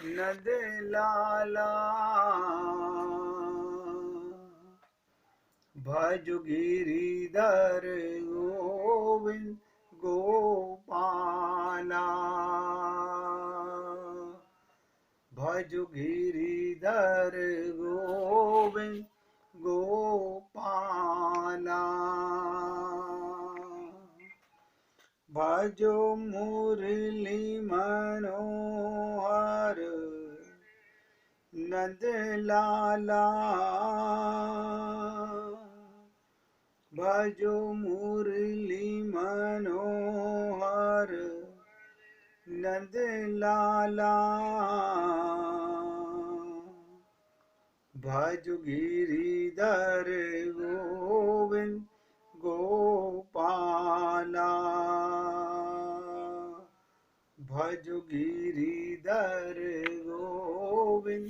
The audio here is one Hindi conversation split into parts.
नंद लाला भज गिरिधर गोविंद गोपाला भज गिरिधर गोविंद गोपाला भजो मुरली मनोहर नंद लाला भजो मुरली मनोहर नंद लाला भज गिरिधर गोविंद गोपाला भज गिरिधर गोविंद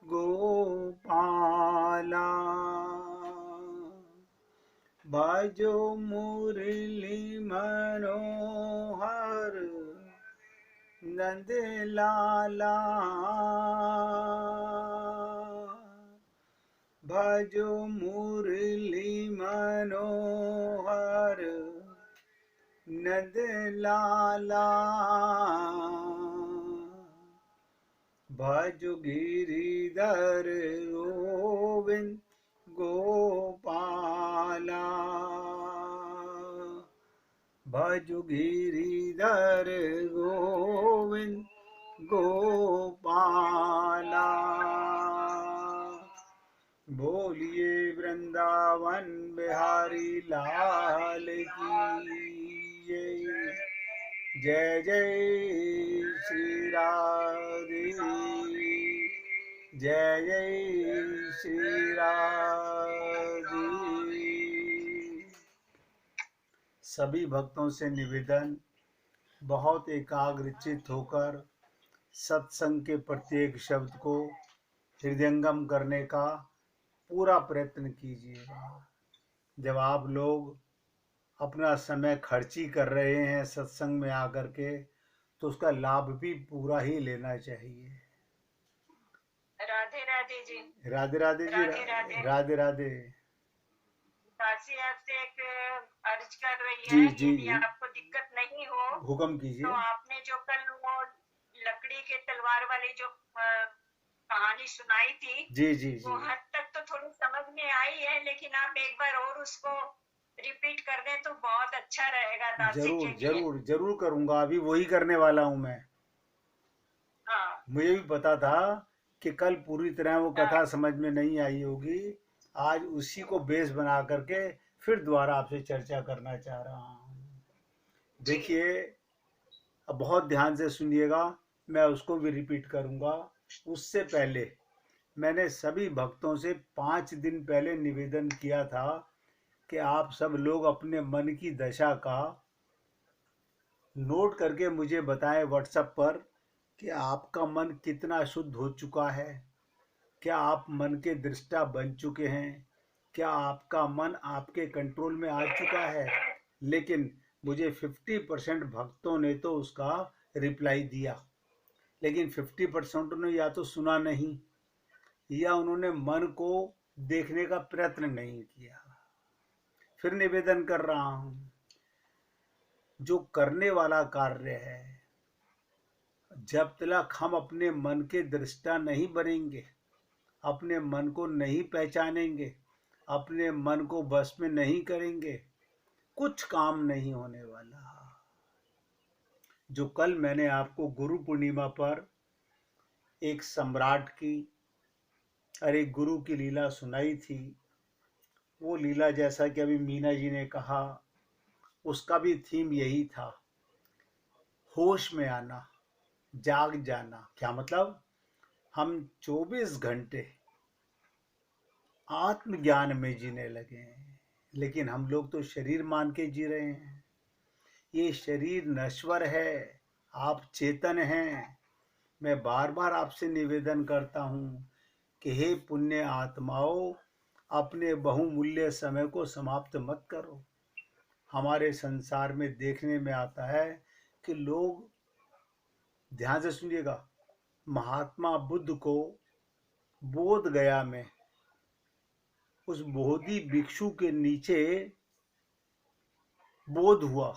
गोपाला भजो मुरली मनोहर नंद लाला भजो मुरली मनोहर नंद लाला भजो गिरिधर गोविंद गोपाला भजो गिरिधर गोविंद गोपाला बोलिए वृंदावन बिहारी लाल की जय जय श्री राधे जय जय श्री राधे। सभी भक्तों से निवेदन, बहुत एकाग्रचित होकर सत्संग के प्रत्येक शब्द को हृदयंगम करने का पूरा प्रयत्न कीजिएगा। जब आप लोग अपना समय खर्ची कर रहे हैं सत्संग में आकर के, तो उसका लाभ भी पूरा ही लेना चाहिए। राधे राधे जी। राधे राधे जी। राधे राधे। राधे राधे। दासी आपसे एक अर्ज कर रही जी है, जी यदि आपको दिक्कत नहीं हो हुक्म कीजिए। तो आपने जो कल वो लकड़ी के तलवार वाली जो कहानी सुनाई थी, जी जी जी, वो हद तक तो थोड़ी समझ में आई है, लेकिन आप एक बार और उसको रिपीट कर दें तो बहुत अच्छा रहेगा दासी जरूर के लिए। जरूर जरूर करूंगा, अभी वही करने वाला हूं मैं। हाँ, मुझे भी पता था कि कल पूरी तरह वो कथा समझ में नहीं आई होगी। आज उसी को बेस बना करके फिर दोबारा आपसे चर्चा करना चाह रहा हूँ। देखिए, अब बहुत ध्यान से सुनिएगा, मैं उसको भी रिपीट करूंगा। उससे पहले मैंने सभी भक्तों से 5 दिन पहले निवेदन किया था कि आप सब लोग अपने मन की दशा का नोट करके मुझे बताएं व्हाट्सएप पर कि आपका मन कितना शुद्ध हो चुका है, क्या आप मन के दृष्टा बन चुके हैं, क्या आपका मन आपके कंट्रोल में आ चुका है। लेकिन मुझे 50% भक्तों ने तो उसका रिप्लाई दिया, लेकिन 50% ने या तो सुना नहीं या उन्होंने मन को देखने का प्रयत्न नहीं किया। फिर निवेदन कर रहा हूं, जो करने वाला कार्य है, जब तक हम अपने मन के दृष्टा नहीं बनेंगे, अपने मन को नहीं पहचानेंगे, अपने मन को बस में नहीं करेंगे, कुछ काम नहीं होने वाला। जो कल मैंने आपको गुरु पूर्णिमा पर एक सम्राट की और एक गुरु की लीला सुनाई थी, वो लीला जैसा कि अभी मीना जी ने कहा, उसका भी थीम यही था, होश में आना, जाग जाना। क्या मतलब? हम 24 घंटे आत्मज्ञान में जीने लगे हैं, लेकिन हम लोग तो शरीर मान के जी रहे हैं। ये शरीर नश्वर है, आप चेतन हैं। मैं बार बार आपसे निवेदन करता हूँ कि हे पुण्य आत्माओं, अपने बहुमूल्य समय को समाप्त मत करो। हमारे संसार में देखने में आता है कि लोग ध्यान से सुनिएगा। महात्मा बुद्ध को बोध गया में उस बोधि भिक्षु के नीचे बोध हुआ।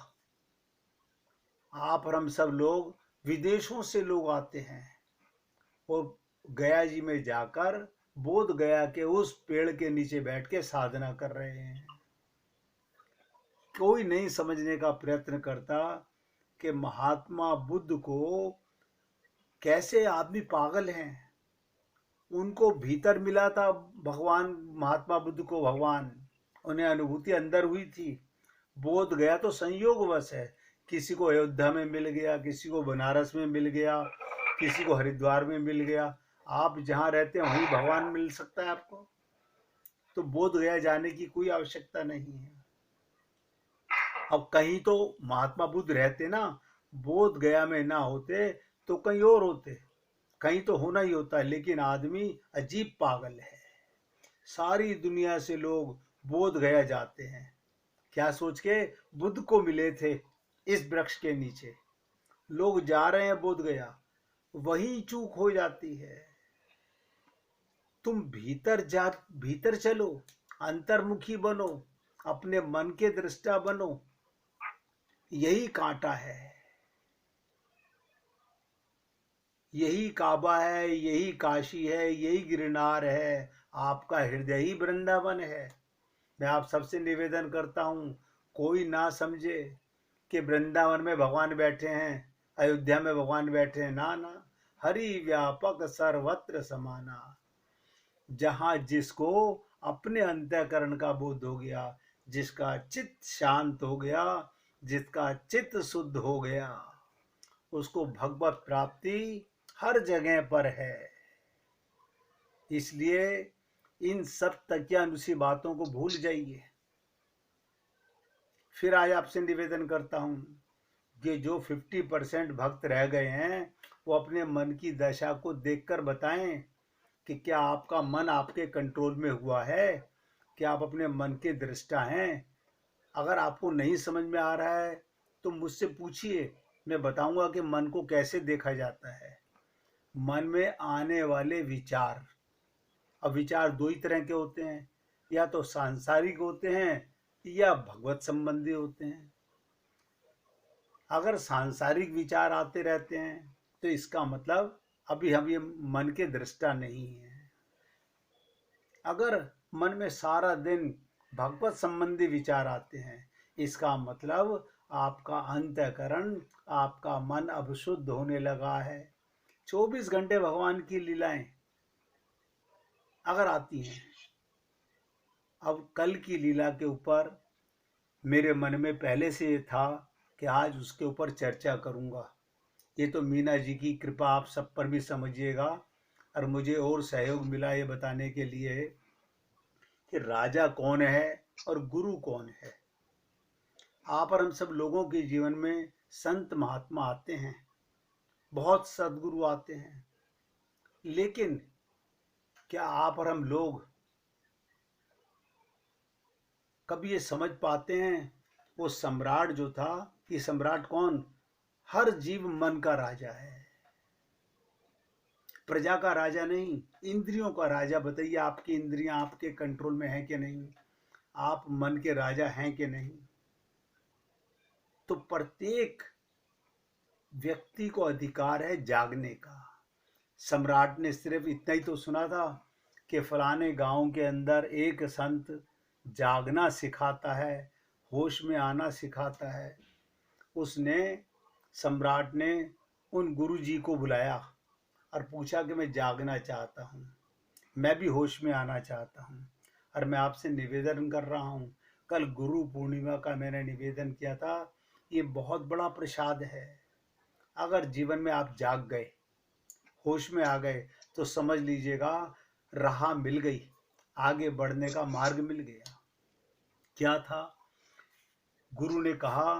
आप और हम सब लोग, विदेशों से लोग आते हैं और गया जी में जाकर बोध गया के उस पेड़ के नीचे बैठ के साधना कर रहे हैं। कोई नहीं समझने का प्रयत्न करता कि महात्मा बुद्ध को कैसे आदमी पागल हैं। उनको भीतर मिला था भगवान, महात्मा बुद्ध को भगवान, उन्हें अनुभूति अंदर हुई थी। बोध गया तो संयोगवश है, किसी को अयोध्या में मिल गया, किसी को बनारस में मिल गया, किसी को हरिद्वार में मिल गया। आप जहाँ रहते हैं वहीं भगवान मिल सकता है आपको, तो बोध गया जाने की कोई आवश्यकता नहीं है। अब कहीं तो महात्मा बुद्ध रहते ना, बोध गया में ना होते तो कहीं और होते, कहीं तो होना ही होता है। लेकिन आदमी अजीब पागल है। सारी दुनिया से लोग बोध गया जाते हैं, क्या सोच के? बुद्ध को मिले थे इस वृक्ष के नीचे, लोग जा रहे हैं बोध गया, वही चूक हो जाती है। तुम भीतर चलो, अंतर्मुखी बनो, अपने मन के दृष्टा बनो। यही कांटा है, यही काबा है, यही काशी है, यही गिरनार है, आपका हृदय ही वृंदावन है। मैं आप सबसे निवेदन करता हूँ, कोई ना समझे कि वृंदावन में भगवान बैठे हैं, अयोध्या में भगवान बैठे हैं। ना ना, हरि व्यापक सर्वत्र समाना। जहाँ जिसको अपने अंतःकरण का बोध हो गया, जिसका चित्त शांत हो गया, जिसका चित्त शुद्ध हो गया, उसको भगवत प्राप्ति हर जगह पर है। इसलिए इन सब तकियानुसी बातों को भूल जाइए। फिर आज आपसे निवेदन करता हूं कि जो 50% भक्त रह गए हैं वो अपने मन की दशा को देखकर बताएं कि क्या आपका मन आपके कंट्रोल में हुआ है, क्या आप अपने मन के दृष्टा हैं। अगर आपको नहीं समझ में आ रहा है तो मुझसे पूछिए, मैं बताऊंगा कि मन को कैसे देखा जाता है। मन में आने वाले विचार, अब विचार दो ही तरह के होते हैं, या तो सांसारिक होते हैं या भगवत संबंधी होते हैं। अगर सांसारिक विचार आते रहते हैं तो इसका मतलब अभी हम ये मन के दृष्टा नहीं है। अगर मन में सारा दिन भगवत संबंधी विचार आते हैं, इसका मतलब आपका अंतःकरण, आपका मन अब शुद्ध होने लगा है। 24 घंटे भगवान की लीलाएं अगर आती हैं, अब कल की लीला के ऊपर मेरे मन में पहले से ये था कि आज उसके ऊपर चर्चा करूंगा। ये तो मीना जी की कृपा आप सब पर भी समझिएगा, और मुझे और सहयोग मिला ये बताने के लिए कि राजा कौन है और गुरु कौन है। आप और हम सब लोगों के जीवन में संत महात्मा आते हैं, बहुत सदगुरु आते हैं, लेकिन क्या आप और हम लोग कभी ये समझ पाते हैं वो सम्राट जो था, ये सम्राट कौन? हर जीव मन का राजा है, प्रजा का राजा नहीं, इंद्रियों का राजा। बताइए आपकी इंद्रियां आपके कंट्रोल में हैं कि नहीं? आप मन के राजा हैं कि नहीं? तो प्रत्येक व्यक्ति को अधिकार है जागने का। सम्राट ने सिर्फ इतना ही तो सुना था कि फलाने गांव के अंदर एक संत जागना सिखाता है, होश में आना सिखाता है। उसने, सम्राट ने उन गुरुजी को बुलाया और पूछा कि मैं जागना चाहता हूँ, मैं भी होश में आना चाहता हूँ, और मैं आपसे निवेदन कर रहा हूँ, कल गुरु पूर्णिमा का मैंने निवेदन किया था, ये बहुत बड़ा प्रसाद है। अगर जीवन में आप जाग गए, होश में आ गए, तो समझ लीजिएगा राह मिल गई, आगे बढ़ने का मार्ग मिल गया। क्या था? गुरु ने कहा,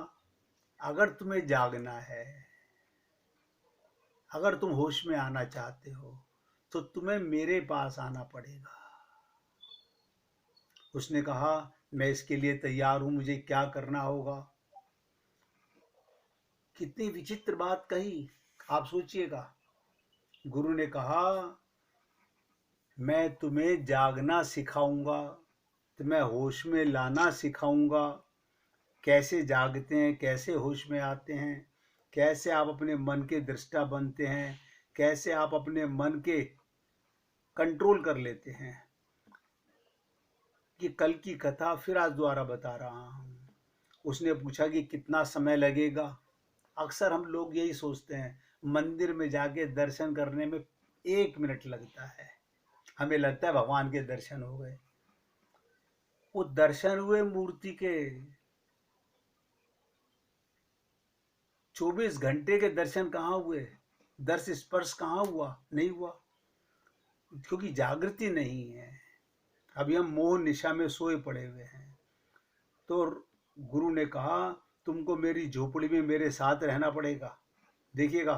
अगर तुम्हें जागना है, अगर तुम होश में आना चाहते हो, तो तुम्हें मेरे पास आना पड़ेगा। उसने कहा, मैं इसके लिए तैयार हूं, मुझे क्या करना होगा। कितनी विचित्र बात कही। आप सोचिएगा, गुरु ने कहा मैं तुम्हें जागना सिखाऊंगा, तुम्हें होश में लाना सिखाऊंगा, कैसे जागते हैं, कैसे होश में आते हैं, कैसे आप अपने मन के दृष्टा बनते हैं, कैसे आप अपने मन के कंट्रोल कर लेते हैं। कि कल की कथा फिर आज दोबारा बता रहा हूँ। उसने पूछा कि कितना समय लगेगा। अक्सर हम लोग यही सोचते हैं, मंदिर में जाके दर्शन करने में 1 मिनट लगता है, हमें लगता है भगवान के दर्शन हो गए। वो दर्शन हुए मूर्ति के, 24 घंटे के दर्शन कहाँ हुए, दर्श स्पर्श कहाँ हुआ, नहीं हुआ, क्योंकि जागृति नहीं है। अभी हम मोह निशा में सोए पड़े हुए हैं। तो गुरु ने कहा तुमको मेरी झोपड़ी में मेरे साथ रहना पड़ेगा। देखिएगा,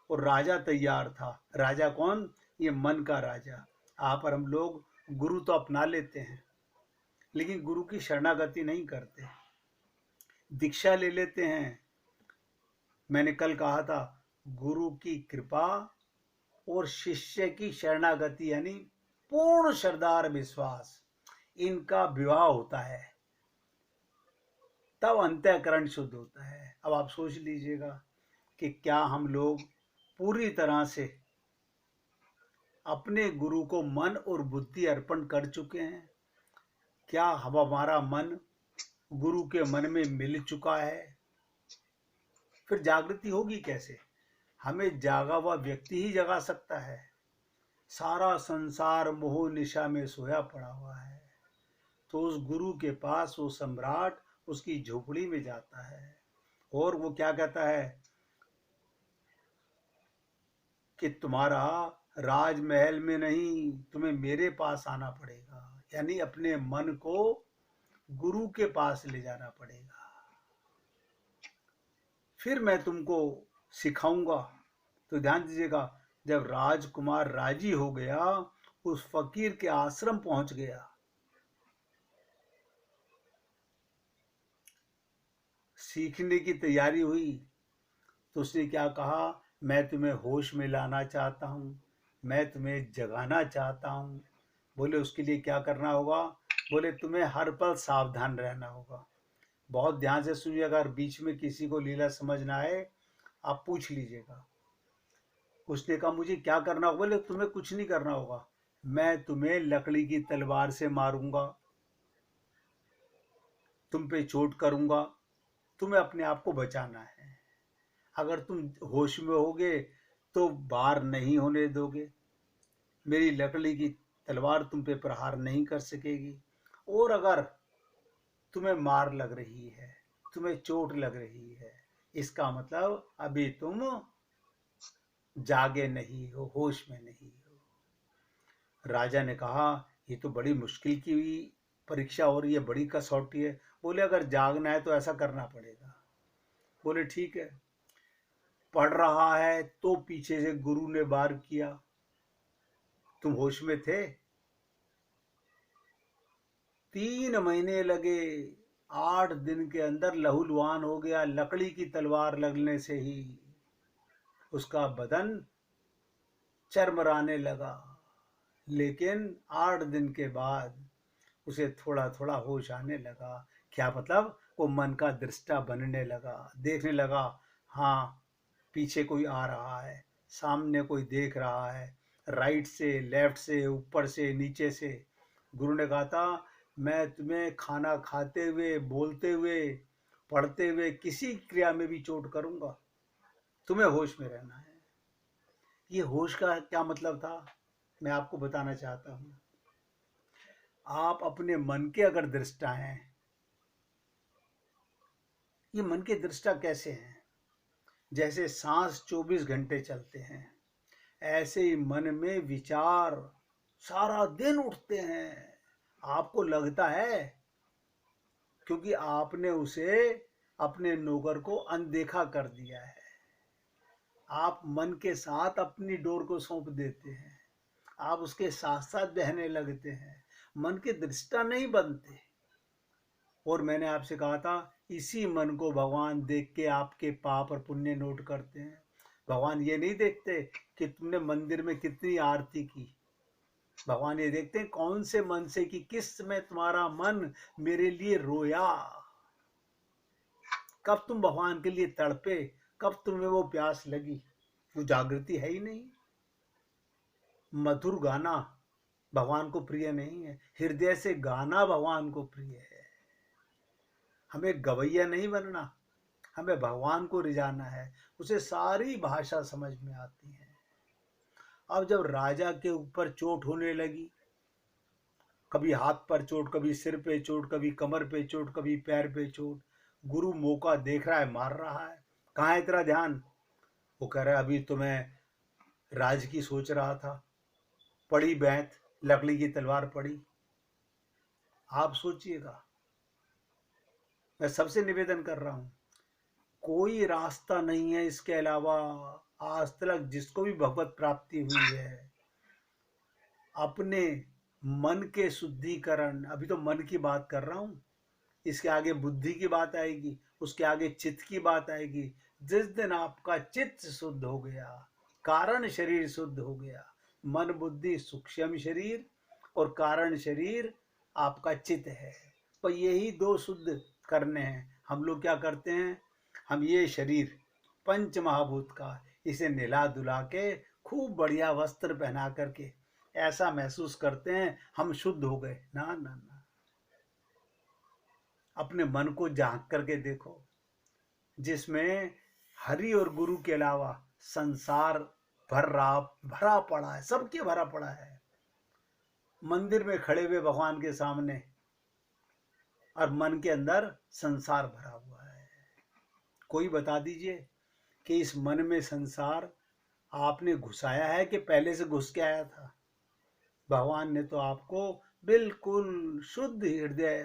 और राजा तैयार था। राजा कौन? ये मन का राजा। आप और हम लोग गुरु तो अपना लेते हैं, लेकिन गुरु की शरणागति नहीं करते, दीक्षा ले लेते हैं। मैंने कल कहा था, गुरु की कृपा और शिष्य की शरणागति यानी पूर्ण श्रद्धा और विश्वास, इनका विवाह होता है, तब अंतःकरण शुद्ध होता है। अब आप सोच लीजिएगा कि क्या हम लोग पूरी तरह से अपने गुरु को मन और बुद्धि अर्पण कर चुके हैं? क्या हमारा मन गुरु के मन में मिल चुका है? फिर जागृति होगी कैसे? हमें जागा हुआ व्यक्ति ही जगा सकता है। सारा संसार मोह निशा में सोया पड़ा हुआ है, तो उस गुरु के पास वो सम्राट उसकी झोपड़ी में जाता है और वो क्या कहता है कि तुम्हारा राजमहल में नहीं, तुम्हें मेरे पास आना पड़ेगा, यानी अपने मन को गुरु के पास ले जाना पड़ेगा, फिर मैं तुमको सिखाऊंगा। तो ध्यान दीजिएगा, जब राजकुमार राजी हो गया, उस फकीर के आश्रम पहुंच गया, सीखने की तैयारी हुई, तो उसने क्या कहा, मैं तुम्हें होश में लाना चाहता हूँ, मैं तुम्हें जगाना चाहता हूँ। बोले उसके लिए क्या करना होगा? बोले तुम्हें हर पल सावधान रहना होगा। बहुत ध्यान से सुनिए, अगर बीच में किसी को लीला समझ ना आए आप पूछ लीजिएगा। उसने कहा मुझे क्या करना होगा? बोले तुम्हें कुछ नहीं करना होगा, मैं तुम्हें लकड़ी की तलवार से मारूंगा, तुम पे चोट करूंगा, तुम्हें अपने आप को बचाना है। अगर तुम होश में होगे तो वार नहीं होने दोगे, मेरी लकड़ी की तलवार तुम पे प्रहार नहीं कर सकेगी, और अगर तुम्हें मार लग रही है, तुम्हें चोट लग रही है, इसका मतलब अभी तुम जागे नहीं हो, होश में नहीं हो। राजा ने कहा ये तो बड़ी मुश्किल की परीक्षा हो रही है, बड़ी कसौटी है। बोले अगर जागना है तो ऐसा करना पड़ेगा। बोले ठीक है। पढ़ रहा है तो पीछे से गुरु ने वार किया, तुम होश में थे? 3 महीने लगे, 8 दिन के अंदर लहूलुहान हो गया, लकड़ी की तलवार लगने से ही उसका बदन चरमराने लगा। लेकिन 8 दिन के बाद उसे थोड़ा थोड़ा होश आने लगा। क्या मतलब? वो मन का दृष्टा बनने लगा, देखने लगा, हाँ पीछे कोई आ रहा है, सामने कोई देख रहा है, राइट से, लेफ्ट से, ऊपर से, नीचे से। गुरु ने कहा था मैं तुम्हें खाना खाते हुए, बोलते हुए, पढ़ते हुए, किसी क्रिया में भी चोट करूंगा, तुम्हें होश में रहना है। ये होश का क्या मतलब था, मैं आपको बताना चाहता हूं। आप अपने मन के अगर दृष्टा हैं, ये मन के दृष्टा कैसे हैं? जैसे सांस 24 घंटे चलते हैं, ऐसे ही मन में विचार सारा दिन उठते हैं। आपको लगता है क्योंकि आपने उसे, अपने नौकर को अनदेखा कर दिया है। आप मन के साथ अपनी डोर को सौंप देते हैं, आप उसके साथ साथ बहने लगते हैं, मन के दृष्टा नहीं बनते। और मैंने आपसे कहा था इसी मन को भगवान देख के आपके पाप और पुण्य नोट करते हैं। भगवान ये नहीं देखते कि तुमने मंदिर में कितनी आरती की। भगवान ये देखते हैं कौन से मन से, कि किस समय तुम्हारा मन मेरे लिए रोया, कब तुम भगवान के लिए तड़पे, कब तुम्हें वो प्यास लगी। वो जागृति है ही नहीं। मधुर गाना भगवान को प्रिय नहीं है, हृदय से गाना भगवान को प्रिय है। हमें गवैया नहीं बनना, हमें भगवान को रिझाना है। उसे सारी भाषा समझ में आती है। अब जब राजा के ऊपर चोट होने लगी, कभी हाथ पर चोट, कभी सिर पे चोट, कभी कमर पे चोट, कभी पैर पे चोट, गुरु मौका देख रहा है, मार रहा है। कहाँ है तेरा ध्यान? वो कह रहा है अभी तो मैं राज की सोच रहा था, पड़ी बैंत, लकड़ी की तलवार पड़ी। आप सोचिएगा, मैं सबसे निवेदन कर रहा हूं, कोई रास्ता नहीं है इसके अलावा। आज तक जिसको भी भगवत प्राप्ति हुई है, अपने मन के शुद्धिकरण, अभी तो मन की बात कर रहा हूं, इसके आगे बुद्धि की बात आएगी, उसके आगे चित्त की बात आएगी। जिस दिन आपका चित्त शुद्ध हो गया, कारण शरीर शुद्ध हो गया, मन बुद्धि सूक्ष्म शरीर और कारण शरीर आपका चित्त है, पर यही दो शुद्ध करने हैं। हम लोग क्या करते हैं, हम ये शरीर पंच महाभूत का, इसे नहला धुला के खूब बढ़िया वस्त्र पहना करके ऐसा महसूस करते हैं हम शुद्ध हो गए। ना ना ना, अपने मन को झांक करके देखो, जिसमें हरि और गुरु के अलावा संसार भरा पड़ा है, सबके भरा पड़ा है। मंदिर में खड़े हुए भगवान के सामने, और मन के अंदर संसार भरा हुआ है। कोई बता दीजिए कि इस मन में संसार आपने घुसाया है कि पहले से घुस के आया था? भगवान ने तो आपको बिल्कुल शुद्ध हृदय,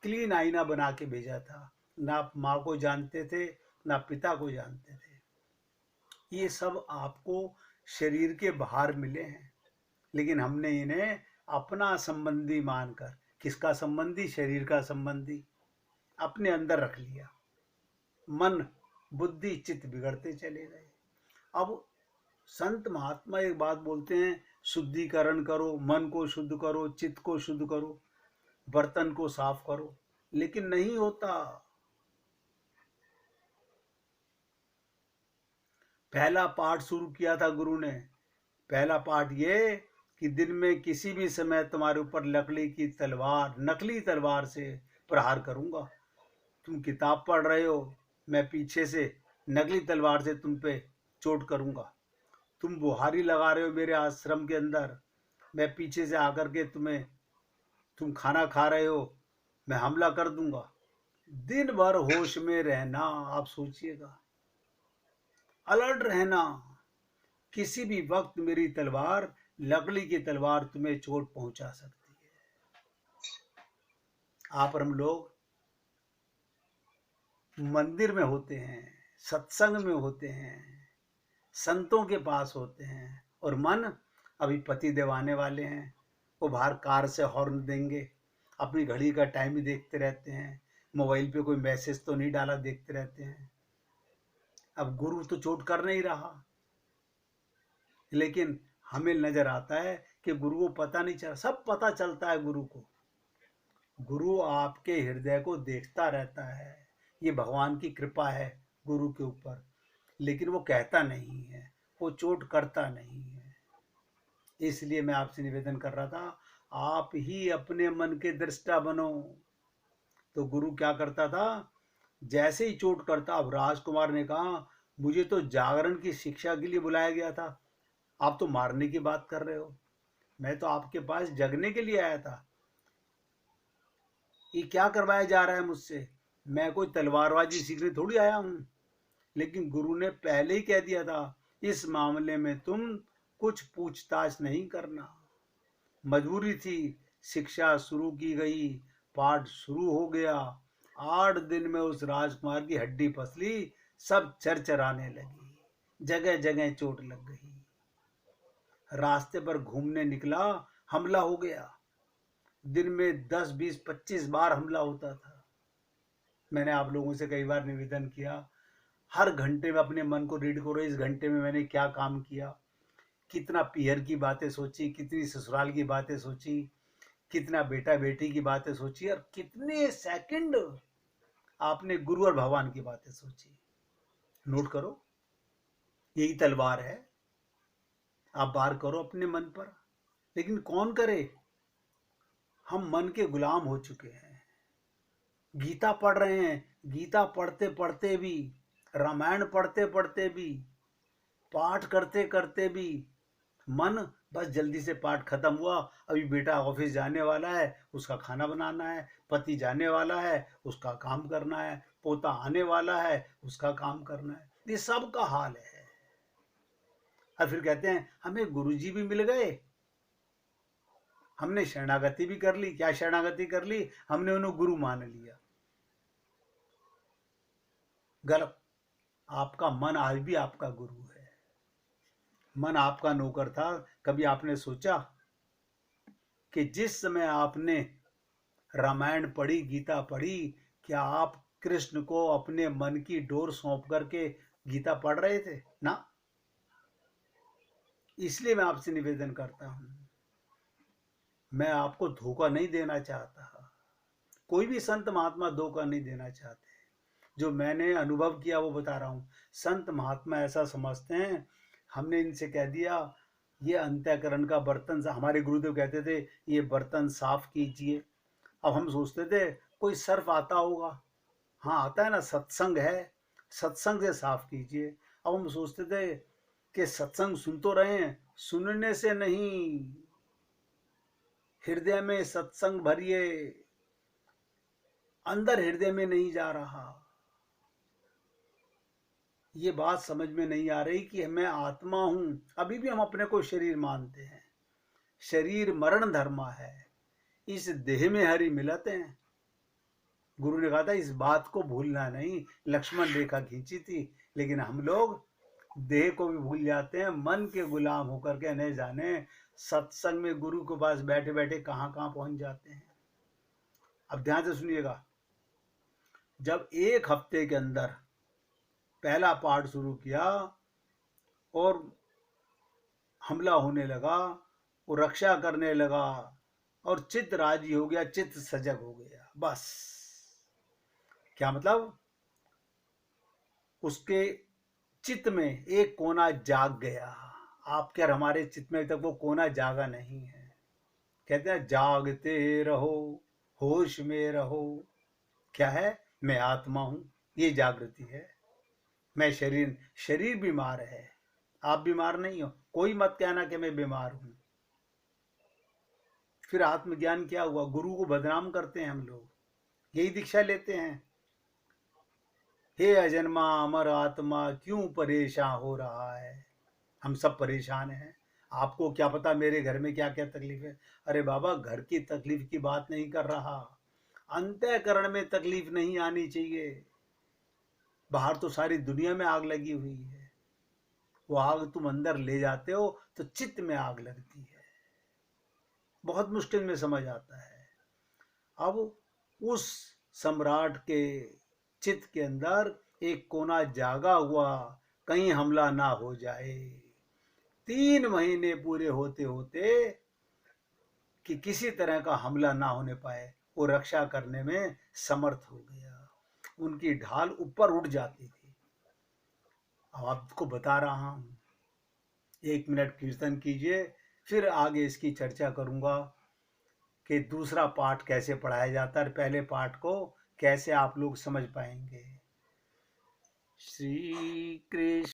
क्लीन आईना बना के भेजा था। ना आप माँ को जानते थे, ना पिता को जानते थे। ये सब आपको शरीर के बाहर मिले हैं, लेकिन हमने इन्हें अपना संबंधी मानकर, किसका संबंधी? शरीर का संबंधी, अपने अंदर रख लिया। मन बुद्धि चित्त बिगड़ते चले गए। अब संत महात्मा एक बात बोलते हैं, शुद्धिकरण करो, मन को शुद्ध करो, चित्त को शुद्ध करो, बर्तन को साफ करो, लेकिन नहीं होता। पहला पाठ शुरू किया था गुरु ने, पहला पाठ ये कि दिन में किसी भी समय तुम्हारे ऊपर लकड़ी की तलवार, नकली तलवार से प्रहार करूंगा। तुम किताब पढ़ रहे हो, मैं पीछे से नकली तलवार से तुम पे चोट करूंगा। तुम बुहारी लगा रहे हो मेरे आश्रम के अंदर, मैं पीछे से आकर के तुम खाना खा रहे हो, मैं हमला कर दूंगा। दिन भर होश में रहना, आप सोचिएगा, अलर्ट रहना। किसी भी वक्त मेरी तलवार, लकड़ी की तलवार तुम्हें चोट पहुंचा सकती है। आप और हम लोग मंदिर में होते हैं, सत्संग में होते हैं, संतों के पास होते हैं, और मन अभी पति देव आने वाले हैं, वो बाहर कार से हॉर्न देंगे, अपनी घड़ी का टाइम ही देखते रहते हैं, मोबाइल पे कोई मैसेज तो नहीं डाला देखते रहते हैं। अब गुरु तो चोट कर नहीं रहा, लेकिन हमें नजर आता है कि गुरु को पता नहीं चला। सब पता चलता है गुरु को, गुरु आपके हृदय को देखता रहता है। ये भगवान की कृपा है गुरु के ऊपर, लेकिन वो कहता नहीं है, वो चोट करता नहीं है। इसलिए मैं आपसे निवेदन कर रहा था, आप ही अपने मन के दृष्टा बनो। तो गुरु क्या करता था, जैसे ही चोट करता, अब राजकुमार ने कहा मुझे तो जागरण की शिक्षा के लिए बुलाया गया था, आप तो मारने की बात कर रहे हो, मैं तो आपके पास जगने के लिए आया था। ये क्या करवाया जा रहा है मुझसे? मैं कोई तलवारबाजी सीखने थोड़ी आया हूं। लेकिन गुरु ने पहले ही कह दिया था, इस मामले में तुम कुछ पूछताछ नहीं करना। मजबूरी थी, शिक्षा शुरू की गई, पाठ शुरू हो गया। 8 दिन में उस राजकुमार की हड्डी पसली सब चरचराने लगी, जगह जगह चोट लग गई। रास्ते पर घूमने निकला, हमला हो गया। दिन में 10, 20, 25 बार हमला होता था। मैंने आप लोगों से कई बार निवेदन किया, हर घंटे में अपने मन को रीड करो, इस घंटे में मैंने क्या काम किया, कितना पीहर की बातें सोची, कितनी ससुराल की बातें सोची, कितना बेटा बेटी की बातें सोची, और कितने सेकंड आपने गुरु और भगवान की बातें सोची। नोट करो, यही तलवार है, आप वार करो अपने मन पर। लेकिन कौन करे? हम मन के गुलाम हो चुके हैं। गीता पढ़ रहे हैं, गीता पढ़ते पढ़ते भी, रामायण पढ़ते पढ़ते भी, पाठ करते करते भी मन बस जल्दी से पाठ खत्म हुआ, अभी बेटा ऑफिस जाने वाला है, उसका खाना बनाना है, पति जाने वाला है, उसका काम करना है, पोता आने वाला है, उसका काम करना है। ये सब का हाल है। और फिर कहते हैं हमें गुरुजी भी मिल गए, हमने शरणागति भी कर ली। क्या शरणागति कर ली? हमने उन्हें गुरु मान लिया। गलत। आपका मन आज भी आपका गुरु है। मन आपका नौकर था। कभी आपने सोचा कि जिस समय आपने रामायण पढ़ी, गीता पढ़ी, क्या आप कृष्ण को अपने मन की डोर सौंप करके गीता पढ़ रहे थे? ना। इसलिए मैं आपसे निवेदन करता हूं, मैं आपको धोखा नहीं देना चाहता। कोई भी संत महात्मा धोखा नहीं देना चाहते। जो मैंने अनुभव किया वो बता रहा हूँ। संत महात्मा ऐसा समझते हैं, हमने इनसे कह दिया ये अंतःकरण का बर्तन, हमारे गुरुदेव कहते थे ये बर्तन साफ कीजिए। अब हम सोचते थे कोई सर्फ आता होगा। हाँ आता है ना, सत्संग है, सत्संग से साफ कीजिए। अब हम सोचते थे कि सत्संग सुन तो रहे हैं, सुनने से नहीं, हृदय में सत्संग भरिए, अंदर हृदय में नहीं जा रहा। ये बात समझ में नहीं आ रही कि मैं आत्मा हूं। अभी भी हम अपने को शरीर मानते हैं। शरीर मरण धर्मा है, इस देह में हरि मिलते हैं। गुरु ने कहा था इस बात को भूलना नहीं। लक्ष्मण रेखा खींची थी। लेकिन हम लोग देह को भी भूल जाते हैं, मन के गुलाम होकर के नहीं जाने सत्संग में गुरु के पास बैठे बैठे कहां कहां पहुंच जाते हैं। अब ध्यान से सुनिएगा, जब एक हफ्ते के अंदर पहला पाठ शुरू किया और हमला होने लगा, वो रक्षा करने लगा और चित्त राजी हो गया, चित्त सजग हो गया। बस क्या मतलब? उसके चित्त में एक कोना जाग गया। आपके और हमारे चित्त में तक वो कोना जागा नहीं है। कहते हैं जागते रहो, होश में रहो। क्या है? मैं आत्मा हूं, ये जागृति है। मैं शरीर बीमार है, आप बीमार नहीं हो। कोई मत कहना कि मैं बीमार हूं। फिर आत्मज्ञान क्या हुआ? गुरु को बदनाम करते हैं हम लोग, यही दीक्षा लेते हैं। हे अजन्मा अमर आत्मा क्यों परेशान हो रहा है? हम सब परेशान हैं। आपको क्या पता मेरे घर में क्या क्या तकलीफ है? अरे बाबा, घर की तकलीफ की बात नहीं कर रहा, अंतःकरण में तकलीफ नहीं आनी चाहिए। बाहर तो सारी दुनिया में आग लगी हुई है, वो आग तुम अंदर ले जाते हो तो चित्त में आग लगती है। बहुत मुश्किल में समझ आता है। अब उस सम्राट के चित्त के अंदर एक कोना जागा हुआ, कहीं हमला ना हो जाए। 3 महीने पूरे होते होते कि किसी तरह का हमला ना होने पाए, वो रक्षा करने में समर्थ हो गया। उनकी ढाल ऊपर उठ जाती थी। अब आपको बता रहा हूं, 1 मिनट कीर्तन कीजिए, फिर आगे इसकी चर्चा करूंगा कि दूसरा पाठ कैसे पढ़ाया जाता है, पहले पाठ को कैसे आप लोग समझ पाएंगे। श्री कृष्ण।